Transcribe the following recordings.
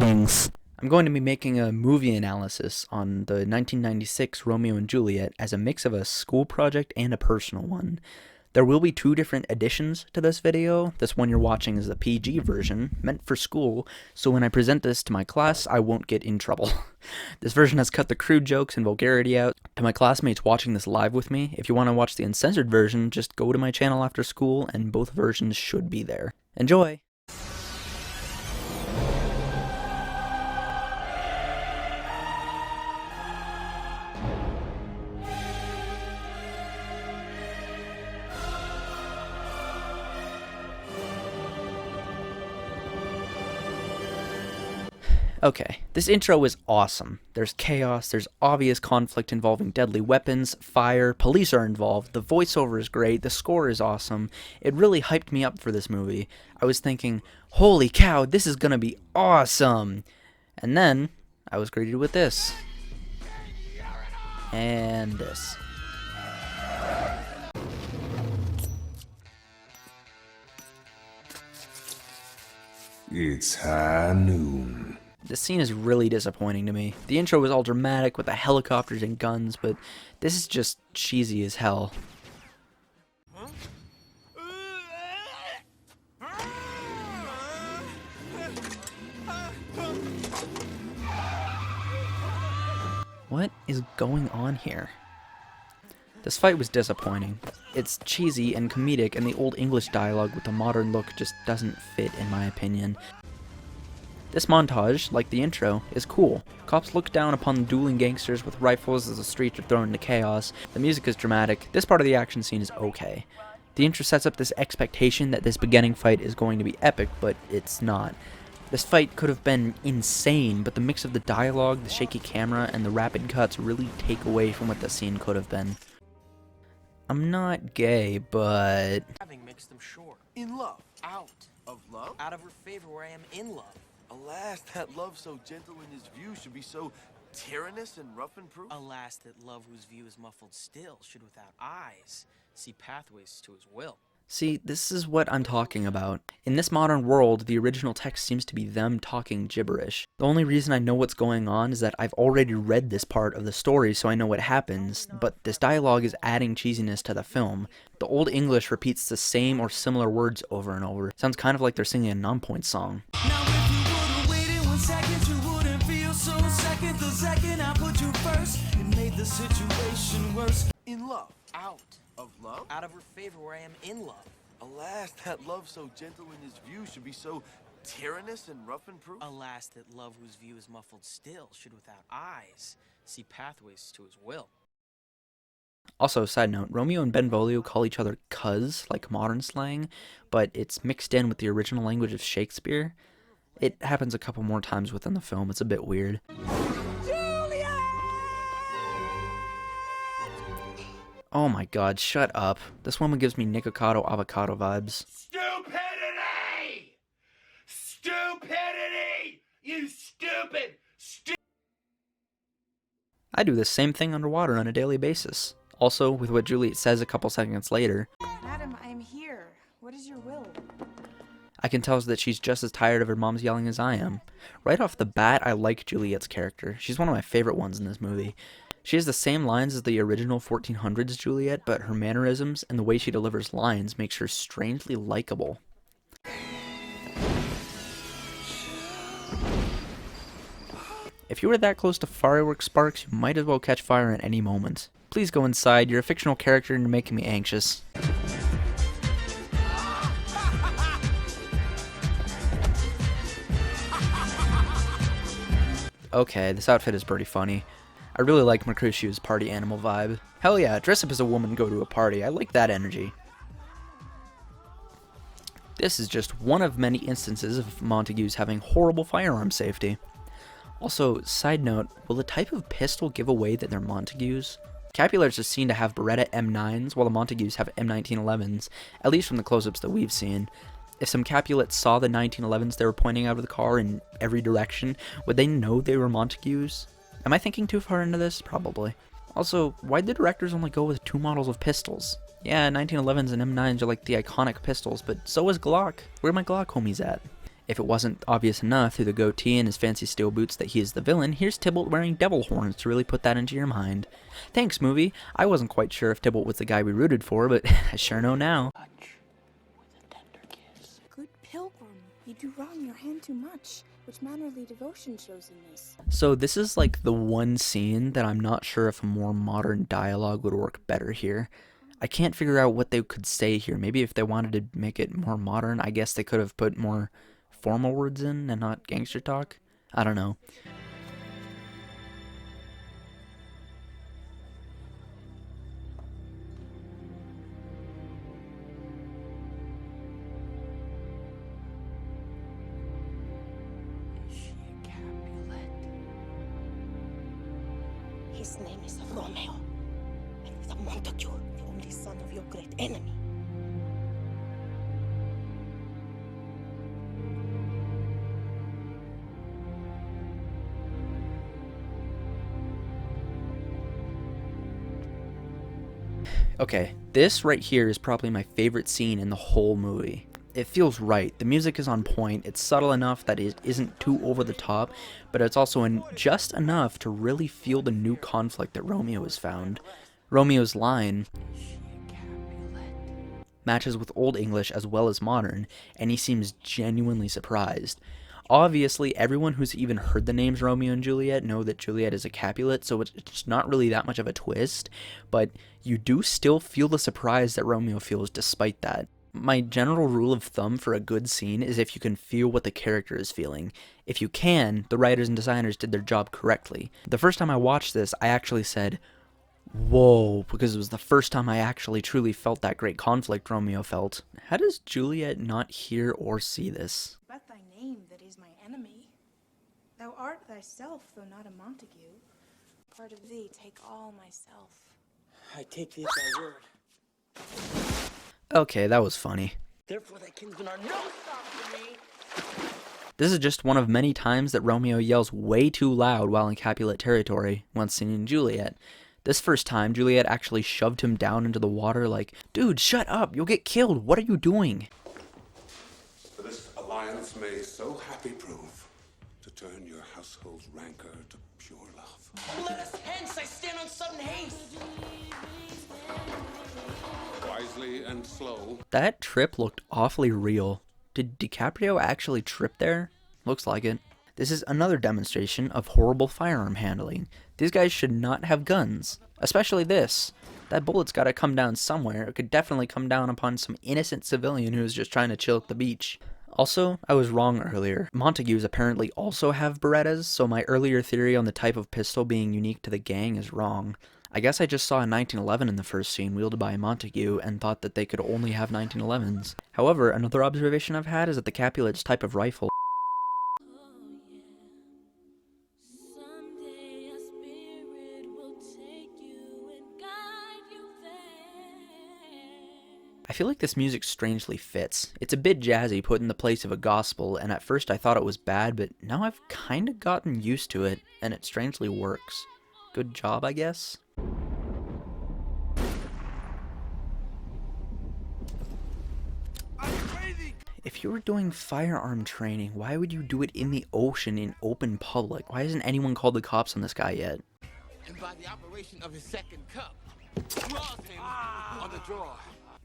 Greetings. I'm going to be making a movie analysis on the 1996 Romeo and Juliet as a mix of a school project and a personal one. There will be two different editions to this video. This one you're watching is the PG version, meant for school, so when I present this to my class, I won't get in trouble. This version has cut the crude jokes and vulgarity out. To my classmates watching this live with me, if you want to watch the uncensored version, just go to my channel after school, and both versions should be there. Enjoy! Okay, this intro is awesome. There's chaos, there's obvious conflict involving deadly weapons, fire, police are involved, the voiceover is great, the score is awesome. It really hyped me up for this movie. I was thinking, holy cow, this is gonna be awesome! And then, I was greeted with this. And this. It's high noon. This scene is really disappointing to me. The intro was all dramatic with the helicopters and guns, but this is just cheesy as hell. What is going on here? This fight was disappointing. It's cheesy and comedic, and the old English dialogue with the modern look just doesn't fit in my opinion. This montage, like the intro, is cool. Cops look down upon the dueling gangsters with rifles as the streets are thrown into chaos. The music is dramatic. This part of the action scene is okay. The intro sets up this expectation that this beginning fight is going to be epic, but it's not. This fight could have been insane, but the mix of the dialogue, the shaky camera, and the rapid cuts really take away from what the scene could have been. I'm not gay, but... Having makes them short. In love. Out. Of love? Out of her favor where I am in love. Alas, that love so gentle in his view should be so tyrannous and rough and proof. Alas, that love whose view is muffled still should without eyes see pathways to his will. See, this is what I'm talking about. In this modern world, the original text seems to be them talking gibberish. The only reason I know what's going on is that I've already read this part of the story, so I know what happens, but this dialogue is adding cheesiness to the film. The Old English repeats the same or similar words over and over. Sounds kind of like they're singing a non-point song. Now if you would've waited 1 second, you wouldn't feel so second. The second I put you first, it made the situation worse. In love. Out. Of love? Out of her favor where I am in love. Alas, that love so gentle in his view should be so tyrannous and rough and proof. Alas, that love whose view is muffled still should without eyes see pathways to his will. Also, side note, Romeo and Benvolio call each other cuz, like modern slang, but it's mixed in with the original language of Shakespeare. It happens a couple more times within the film, it's a bit weird. Oh my god, shut up. This woman gives me Nikocado avocado vibes. Stupidity! Stupidity! You stupid! I do the same thing underwater on a daily basis. Also, with what Juliet says a couple seconds later, Madam, I am here. What is your will? I can tell that she's just as tired of her mom's yelling as I am. Right off the bat, I like Juliet's character. She's one of my favorite ones in this movie. She has the same lines as the original 1400s Juliet, but her mannerisms and the way she delivers lines makes her strangely likable. If you were that close to fireworks sparks, you might as well catch fire at any moment. Please go inside, you're a fictional character and you're making me anxious. Okay, this outfit is pretty funny. I really like Mercutio's party animal vibe. Hell yeah, dress up as a woman and go to a party. I like that energy. This is just one of many instances of Montagues having horrible firearm safety. Also, side note, will the type of pistol give away that they're Montagues? Capulets are seen to have Beretta M9s, while the Montagues have M1911s, at least from the close-ups that we've seen. If some Capulets saw the 1911s they were pointing out of the car in every direction, would they know they were Montagues? Am I thinking too far into this? Probably. Also, why'd the directors only go with 2 models of pistols? Yeah, 1911s and M9s are like the iconic pistols, but so is Glock. Where are my Glock homies at? If it wasn't obvious enough through the goatee and his fancy steel boots that he is the villain, here's Tybalt wearing devil horns to really put that into your mind. Thanks, movie. I wasn't quite sure if Tybalt was the guy we rooted for, but I sure know now. Good pilgrim, you do wrong your hand too much. Which mannerly devotion shows in this? So this is like the one scene that I'm not sure if a more modern dialogue would work better here. I can't figure out what they could say here. Maybe if they wanted to make it more modern, I guess they could have put more formal words in and not gangster talk. I don't know. His name is Romeo, and he's a Montague, the only son of your great enemy. Okay, this right here is probably my favorite scene in the whole movie. It feels right. The music is on point. It's subtle enough that it isn't too over the top, but it's also just enough to really feel the new conflict that Romeo has found. Romeo's line matches with Old English as well as modern, and he seems genuinely surprised. Obviously, everyone who's even heard the names Romeo and Juliet know that Juliet is a Capulet, so it's not really that much of a twist, but you do still feel the surprise that Romeo feels despite that. My general rule of thumb for a good scene is if you can feel what the character is feeling. If you can, the writers and designers did their job correctly. The first time I watched this, I actually said, whoa, because it was the first time I actually truly felt that great conflict Romeo felt. How does Juliet not hear or see this? But thy name that is my enemy. Thou art thyself, though not a Montague. Part of thee take all myself. I take thee at thy word. Okay, that was funny. Therefore thy kinsmen are no stop to me. This is just one of many times that Romeo yells way too loud while in Capulet territory when singing Juliet. This first time, Juliet actually shoved him down into the water like, dude, shut up, you'll get killed, what are you doing? For this alliance may so happy prove to turn your household's rancor to pure love. Oh, let us hence, I stand on sudden haste. Wisely and slow. That trip looked awfully real. Did DiCaprio actually trip there? Looks like it. This is another demonstration of horrible firearm handling. These guys should not have guns. Especially this. That bullet's gotta come down somewhere. It could definitely come down upon some innocent civilian who was just trying to chill at the beach. Also, I was wrong earlier. Montagues apparently also have Berettas, so my earlier theory on the type of pistol being unique to the gang is wrong. I guess I just saw a 1911 in the first scene wielded by a Montague and thought that they could only have 1911s. However, another observation I've had is that the Capulet's type of rifle I feel like this music strangely fits. It's a bit jazzy put in the place of a gospel, and at first I thought it was bad, but now I've kinda gotten used to it, and it strangely works. Good job, I guess? If you were doing firearm training, why would you do it in the ocean in open public? Why hasn't anyone called the cops on this guy yet? And by the operation of his second cup, draws him on the draw.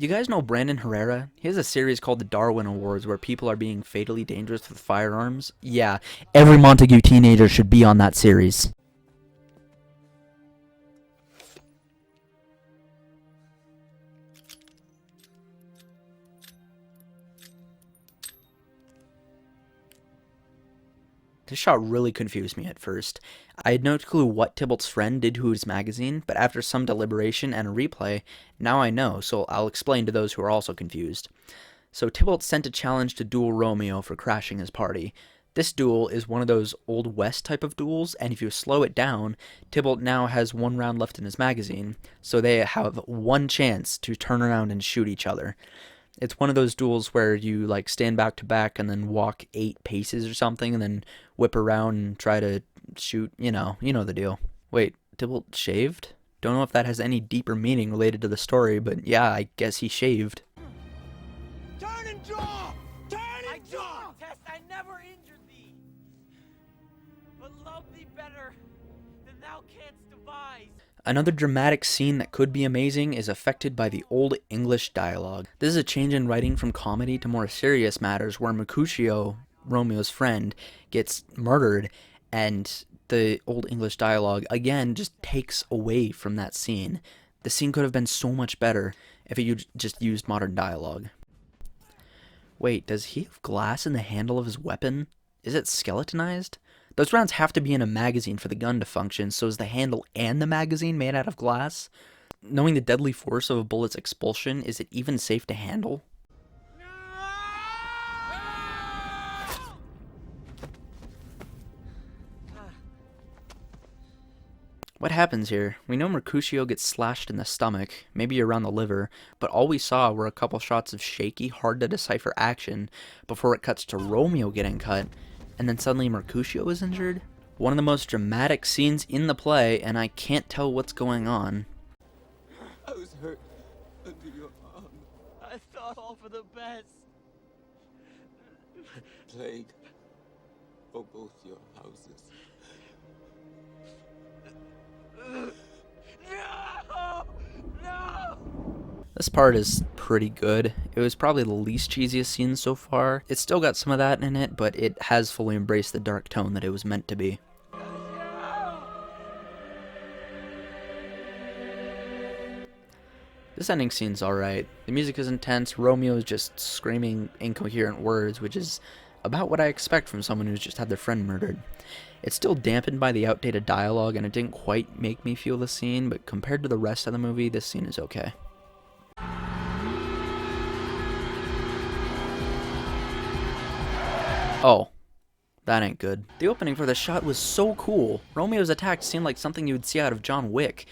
You guys know Brandon Herrera? He has a series called the Darwin Awards where people are being fatally dangerous with firearms. Yeah, every Montague teenager should be on that series. This shot really confused me at first. I had no clue what Tybalt's friend did to his magazine, but after some deliberation and a replay, now I know, so I'll explain to those who are also confused. So Tybalt sent a challenge to duel Romeo for crashing his party. This duel is one of those Old West type of duels, and if you slow it down, Tybalt now has one round left in his magazine, so they have one chance to turn around and shoot each other. It's one of those duels where you like stand back to back and then walk 8 paces or something and then whip around and try to shoot, you know the deal. Wait, Tybalt shaved? Don't know if that has any deeper meaning related to the story, but yeah, I guess he shaved. Turn and draw! Turn and draw! Test, I know! but love thee better than thou canst devise. Another dramatic scene that could be amazing is affected by the Old English dialogue. This is a change in writing from comedy to more serious matters where Mercutio, Romeo's friend, gets murdered, and the Old English dialogue again just takes away from that scene. The scene could have been so much better if it just used modern dialogue. Wait, does he have glass in the handle of his weapon? Is it skeletonized? Those rounds have to be in a magazine for the gun to function, so is the handle and the magazine made out of glass? Knowing the deadly force of a bullet's expulsion, is it even safe to handle? What happens here? We know Mercutio gets slashed in the stomach, maybe around the liver, but all we saw were a couple shots of shaky, hard to decipher action before it cuts to Romeo getting cut, and then suddenly Mercutio is injured? One of the most dramatic scenes in the play, and I can't tell what's going on. I was hurt under your arm. I thought all for the best. Plague for both your houses. No! No! This part is pretty good. It was probably the least cheesiest scene so far. It's still got some of that in it, but it has fully embraced the dark tone that it was meant to be. This ending scene's alright. The music is intense, Romeo is just screaming incoherent words, which is about what I expect from someone who's just had their friend murdered. It's still dampened by the outdated dialogue, and it didn't quite make me feel the scene, but compared to the rest of the movie, this scene is okay. Oh, that ain't good. The opening for the shot was so cool. Romeo's attack seemed like something you would see out of John Wick.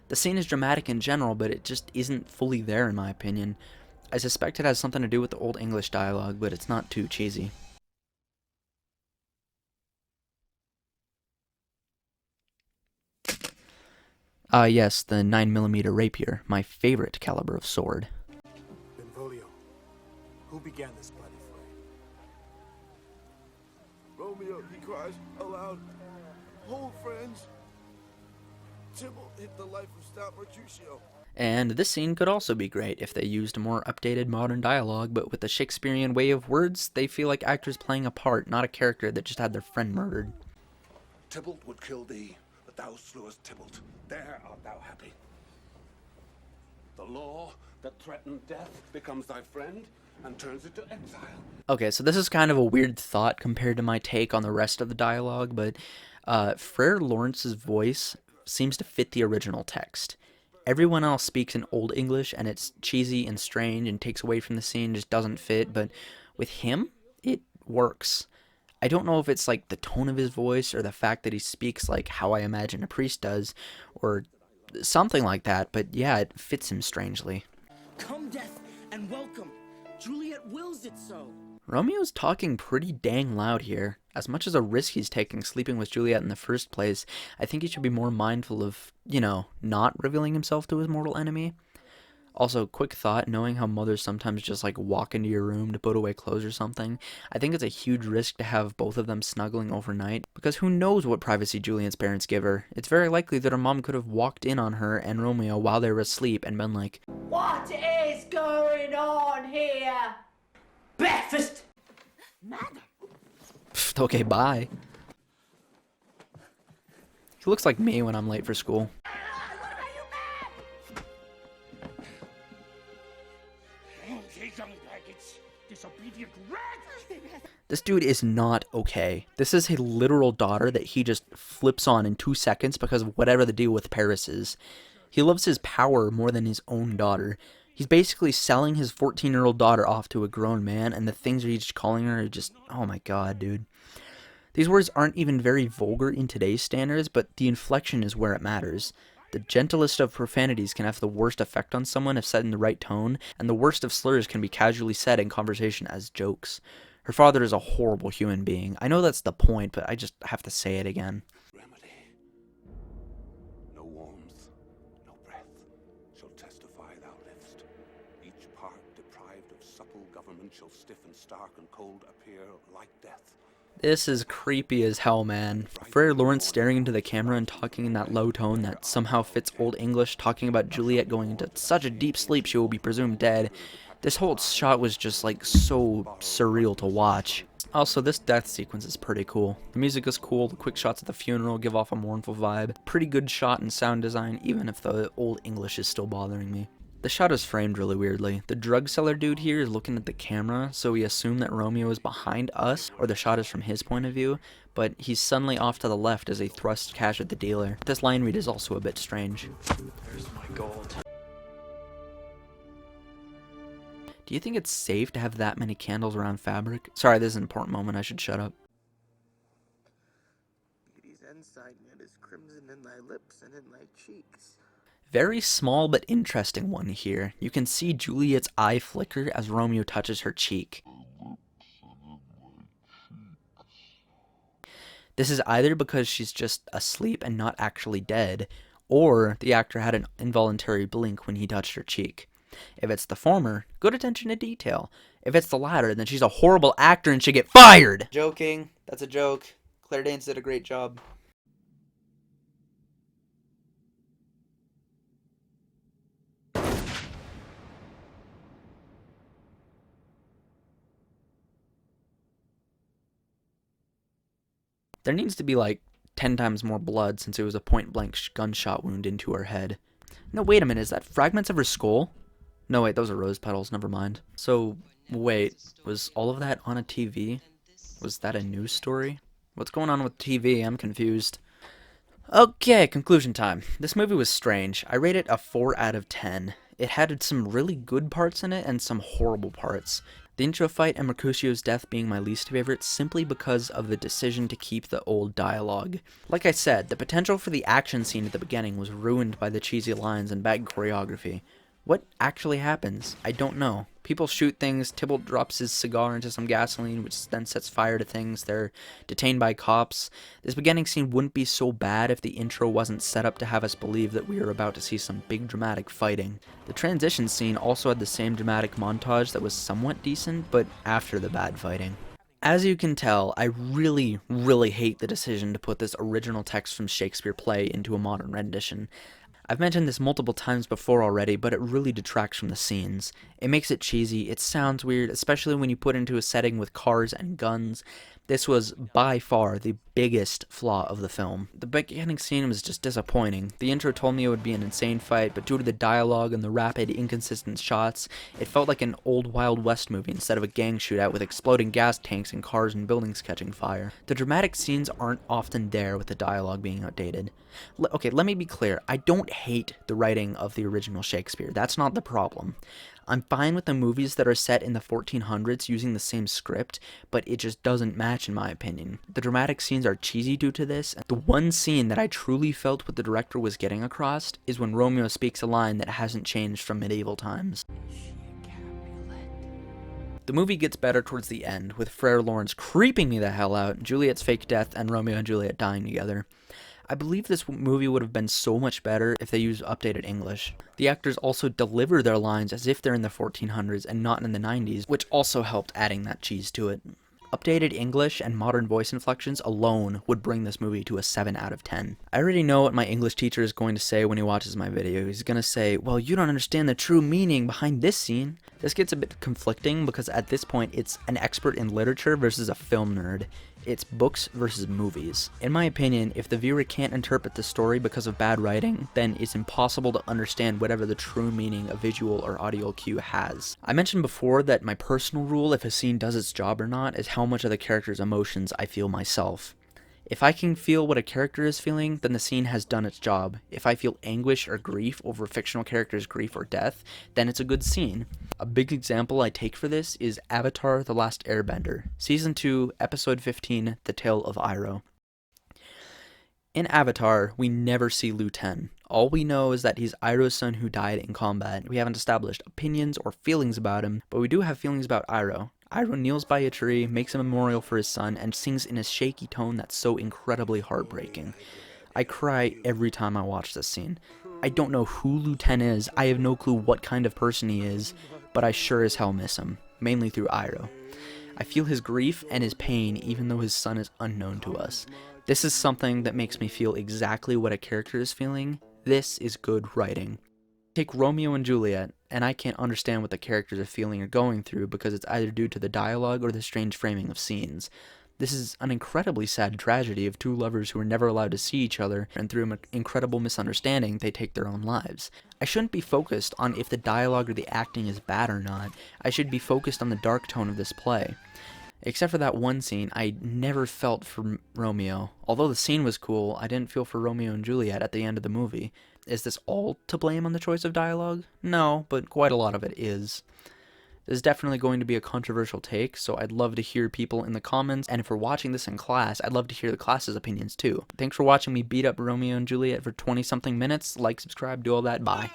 The scene is dramatic in general, but it just isn't fully there in my opinion. I suspect it has something to do with the Old English dialogue, but it's not too cheesy. Yes, the 9mm rapier, my favorite caliber of sword. Benvolio, who began this bloody fray? Romeo, he cries aloud. Hold, friends. Tybalt hit the life of stout Mercutio. And this scene could also be great if they used a more updated modern dialogue, but with the Shakespearean way of words, they feel like actors playing a part, not a character that just had their friend murdered. Tybalt would kill thee, but thou slewest Tybalt. There art thou happy. The law that threatened death becomes thy friend and turns it to exile. Okay, so this is kind of a weird thought compared to my take on the rest of the dialogue, but Frere Lawrence's voice seems to fit the original text. Everyone else speaks in Old English, and it's cheesy and strange and takes away from the scene, just doesn't fit, but with him, it works. I don't know if it's like the tone of his voice or the fact that he speaks like how I imagine a priest does, or something like that, but yeah, it fits him strangely. Come, death, and welcome. Juliet wills it so. Romeo's talking pretty dang loud here. As much as a risk he's taking sleeping with Juliet in the first place, I think he should be more mindful of, not revealing himself to his mortal enemy. Also, quick thought, knowing how mothers sometimes just like walk into your room to put away clothes or something, I think it's a huge risk to have both of them snuggling overnight, because who knows what privacy Juliet's parents give her. It's very likely that her mom could have walked in on her and Romeo while they were asleep and been like, What is going on here? Breakfast! Mother! okay, bye. He looks like me when I'm late for school. This dude is not okay. This is a literal daughter that he just flips on in 2 seconds because of whatever the deal with Paris is. He loves his power more than his own daughter. He's basically selling his 14-year-old daughter off to a grown man, and the things that he's calling her are just, oh my god, dude. These words aren't even very vulgar in today's standards, but the inflection is where it matters. The gentlest of profanities can have the worst effect on someone if said in the right tone, and the worst of slurs can be casually said in conversation as jokes. Her father is a horrible human being. I know that's the point, but I just have to say it again. Remedy. No warmth, no breath shall testify thou livest. Each part deprived of supple government shall stiff and stark and cold appear like death. This is creepy as hell, man. Frere Lawrence staring into the camera and talking in that low tone that somehow fits Old English, talking about Juliet going into such a deep sleep she will be presumed dead. This whole shot was just like so surreal to watch. Also, this death sequence is pretty cool. The music is cool, the quick shots at the funeral give off a mournful vibe. Pretty good shot and sound design, even if the Old English is still bothering me. The shot is framed really weirdly. The drug seller dude here is looking at the camera, so we assume that Romeo is behind us, or the shot is from his point of view, but he's suddenly off to the left as he thrusts cash at the dealer. This line read is also a bit strange. There's my gold. Do you think it's safe to have that many candles around fabric? Sorry, this is an important moment, I should shut up. Beauty's ensign yet is crimson in thy lips and in thy cheeks. Very small but interesting one here. You can see Juliet's eye flicker as Romeo touches her cheek. This is either because she's just asleep and not actually dead, or the actor had an involuntary blink when he touched her cheek. If it's the former, good attention to detail. If it's the latter, then she's a horrible actor and should get fired! Joking. That's a joke. Claire Danes did a great job. There needs to be like 10 times more blood since it was a point-blank gunshot wound into her head. No, wait a minute, is that fragments of her skull? No, wait, those are rose petals, never mind. So, wait, was all of that on a TV? Was that a news story? What's going on with TV? I'm confused. Okay, conclusion time. This movie was strange. I rate it a 4 out of 10. It had some really good parts in it and some horrible parts. The intro fight and Mercutio's death being my least favorite simply because of the decision to keep the old dialogue. Like I said, the potential for the action scene at the beginning was ruined by the cheesy lines and bad choreography. What actually happens? I don't know. People shoot things, Tybalt drops his cigar into some gasoline, which then sets fire to things, they're detained by cops. This beginning scene wouldn't be so bad if the intro wasn't set up to have us believe that we were about to see some big dramatic fighting. The transition scene also had the same dramatic montage that was somewhat decent, but after the bad fighting. As you can tell, I really hate the decision to put this original text from Shakespeare play into a modern rendition. I've mentioned this multiple times before already, but it really detracts from the scenes. It makes it cheesy, it sounds weird, especially when you put it into a setting with cars and guns. This was by far the biggest flaw of the film. The beginning scene was just disappointing. The intro told me it would be an insane fight, but due to the dialogue and the rapid, inconsistent shots, it felt like an old Wild West movie instead of a gang shootout with exploding gas tanks and cars and buildings catching fire. The dramatic scenes aren't often there with the dialogue being outdated. Okay, let me be clear. I don't hate the writing of the original Shakespeare. That's not the problem. I'm fine with the movies that are set in the 1400s using the same script, but it just doesn't match in my opinion. The dramatic scenes are cheesy due to this. The one scene that I truly felt what the director was getting across is when Romeo speaks a line that hasn't changed from medieval times. The movie gets better towards the end, with Frere Lawrence creeping me the hell out, Juliet's fake death, and Romeo and Juliet dying together. I believe this movie would have been so much better if they used updated English. The actors also deliver their lines as if they're in the 1400s and not in the 90s, which also helped adding that cheese to it. Updated English and modern voice inflections alone would bring this movie to a 7 out of 10. I already know what my English teacher is going to say when he watches my video. He's going to say, well, you don't understand the true meaning behind this scene. This gets a bit conflicting because at this point it's an expert in literature versus a film nerd. It's books versus movies. In my opinion, if the viewer can't interpret the story because of bad writing, then it's impossible to understand whatever the true meaning a visual or audio cue has. I mentioned before that my personal rule if a scene does its job or not is how much of the character's emotions I feel myself. If I can feel what a character is feeling, then the scene has done its job. If I feel anguish or grief over a fictional character's grief or death, then it's a good scene. A big example I take for this is Avatar: The Last Airbender, Season 2, Episode 15, The Tale of Iroh. In Avatar, we never see Lu Ten. All we know is that he's Iroh's son who died in combat. We haven't established opinions or feelings about him, but we do have feelings about Iroh. Iroh kneels by a tree, makes a memorial for his son, and sings in a shaky tone that's so incredibly heartbreaking. I cry every time I watch this scene. I don't know who Lu Ten is, I have no clue what kind of person he is, but I sure as hell miss him, mainly through Iroh. I feel his grief and his pain even though his son is unknown to us. This is something that makes me feel exactly what a character is feeling. This is good writing. Take Romeo and Juliet, and I can't understand what the characters are feeling or going through because it's either due to the dialogue or the strange framing of scenes. This is an incredibly sad tragedy of two lovers who are never allowed to see each other, and through an incredible misunderstanding, they take their own lives. I shouldn't be focused on if the dialogue or the acting is bad or not. I should be focused on the dark tone of this play. Except for that one scene, I never felt for Romeo. Although the scene was cool, I didn't feel for Romeo and Juliet at the end of the movie. Is this all to blame on the choice of dialogue? No, but quite a lot of it is. This is definitely going to be a controversial take, so I'd love to hear people in the comments, and if we're watching this in class, I'd love to hear the class's opinions too. Thanks for watching me beat up Romeo and Juliet for 20-something minutes. Like, subscribe, do all that, bye.